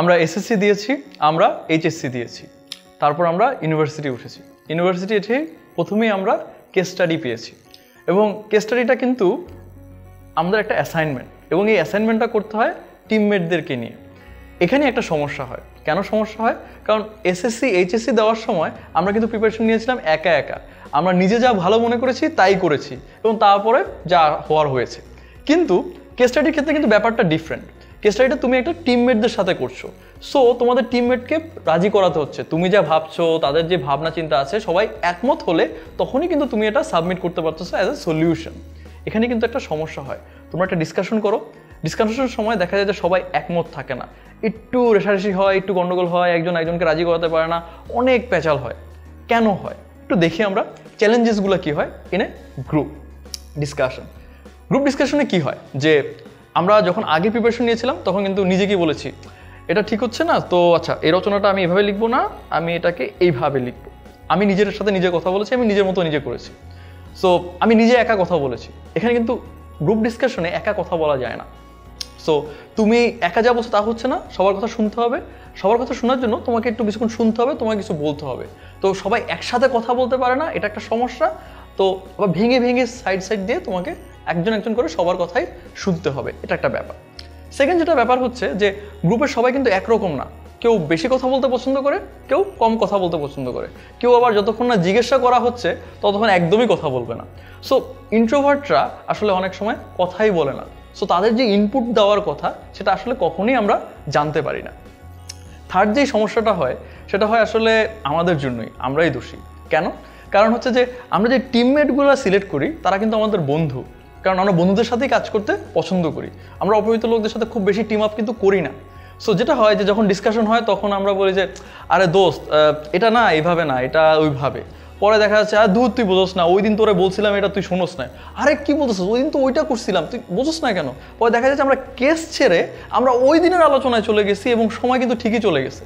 আমরা এসএসসি দিয়েছি, আমরা এইচএসসি দিয়েছি, তারপর আমরা ইউনিভার্সিটি উঠেছি। ইউনিভার্সিটি এসে প্রথমেই আমরা কেস স্টাডি পেয়েছি এবং কেস স্টাডিটা কিন্তু আমাদের একটা অ্যাসাইনমেন্ট এবং এই অ্যাসাইনমেন্টটা করতে হয় টিমমেটদেরকে নিয়ে। এখানে একটা সমস্যা হয়। কেন সমস্যা হয়? কারণ এসএসসি এইচএসসি দেওয়ার সময় আমরা কিন্তু প্রিপারেশন নিয়েছিলাম একা একা। আমরা নিজে যা ভালো মনে করেছি তাই করেছি এবং তারপরে যা হওয়ার হয়েছে। কিন্তু কেস স্টাডির ক্ষেত্রে কিন্তু ব্যাপারটা ডিফারেন্ট। কেস স্টাডিটা তুমি একটা টিমমেটদের সাথে করছো, সো তোমাদের টিমমেটকে রাজি করাতে হচ্ছে। তুমি যা ভাবছো, তাদের যে ভাবনা চিন্তা আছে, সবাই একমত হলে তখনই কিন্তু তুমি এটা সাবমিট করতে পারতেছো অ্যাজ এ সলিউশন। এখানে কিন্তু একটা সমস্যা হয়। তোমরা একটা ডিসকাশন করো, ডিসকাশনের সময় দেখা যায় যে সবাই একমত থাকে না, একটু রেষারেষি হয়, একটু গন্ডগোল হয়, একজন একজনকে রাজি করাতে পারে না, অনেক পেঁচাল হয়। কেন হয় একটু দেখি আমরা চ্যালেঞ্জেসগুলো কী হয় in a group discussion. Group ডিসকাশনে কী হয় যে আমরা যখন আগে প্রিপারেশন নিয়েছিলাম তখন কিন্তু নিজেকেই বলেছি এটা ঠিক হচ্ছে না, তো আচ্ছা এই রচনাটা আমি এভাবে লিখবো না, আমি এটাকে এইভাবে লিখবো। আমি নিজের সাথে নিজে কথা বলেছি, আমি নিজের মতো নিজে করেছি। সো আমি নিজে একা কথা বলেছি। এখানে কিন্তু গ্রুপ ডিসকাশনে একা কথা বলা যায় না। সো তুমি একা যা বলছো তা হচ্ছে না, সবার কথা শুনতে হবে। সবার কথা শোনার জন্য তোমাকে একটু কিছুক্ষণ শুনতে হবে, তোমাকে কিছু বলতে হবে। তো সবাই একসাথে কথা বলতে পারে না, এটা একটা সমস্যা। তো আবার ভেঙে ভেঙে সাইড দিয়ে তোমাকে একজন একজন করে সবার কথাই শুনতে হবে, এটা একটা ব্যাপার। সেকেন্ড যেটা ব্যাপার হচ্ছে যে গ্রুপের সবাই কিন্তু একরকম না। কেউ বেশি কথা বলতে পছন্দ করে, কেউ কম কথা বলতে পছন্দ করে, কেউ আবার যতক্ষণ না জিজ্ঞাসা করা হচ্ছে ততক্ষণ একদমই কথা বলবে না। সো ইন্ট্রোভার্টরা আসলে অনেক সময় কথাই বলে না। সো তাদের যে ইনপুট দেওয়ার কথা সেটা আসলে কখনোই আমরা জানতে পারি না। থার্ড যেই সমস্যাটা হয় সেটা হয় আসলে আমাদের জন্যই, আমরাই দোষী। কেন? কারণ হচ্ছে যে আমরা যে টিমমেটগুলো সিলেক্ট করি তারা কিন্তু আমাদের বন্ধু, কারণ আমরা বন্ধুদের সাথেই কাজ করতে পছন্দ করি। আমরা অপরিচিত লোকদের সাথে খুব বেশি টিম আপ কিন্তু করি না। সো যেটা হয় যে যখন ডিসকাশন হয় তখন আমরা বলি যে আরে দোস্ত এটা না এইভাবে না, এটা ওইভাবে। পরে দেখা যাচ্ছে আর দূর তুই বোঝোস না, ওই দিন তোরে বলছিলাম এটা তুই শোনোস না। আরে কি বলতেছিস, ওই দিন তো ওইটা করছিলাম, তুই বোঝোস না কেন? পরে দেখা যাচ্ছে আমরা কেস ছেড়ে আমরা ওই দিনের আলোচনায় চলে গেছি এবং সময় কিন্তু ঠিকই চলে গেছে।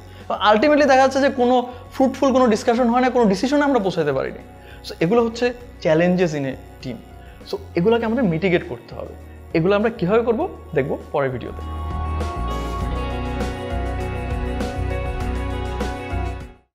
আলটিমেটলি দেখা যাচ্ছে যে কোনো ফ্রুটফুল কোনো ডিসকাশন হয় না, কোনো ডিসিশনে আমরা পৌঁছাতে পারিনি। সো এগুলো হচ্ছে challenges in a team. So এগুলোকে আমাদের মিটিগেট করতে হবে। এগুলো আমরা কীভাবে করবো দেখবো পরের ভিডিওতে।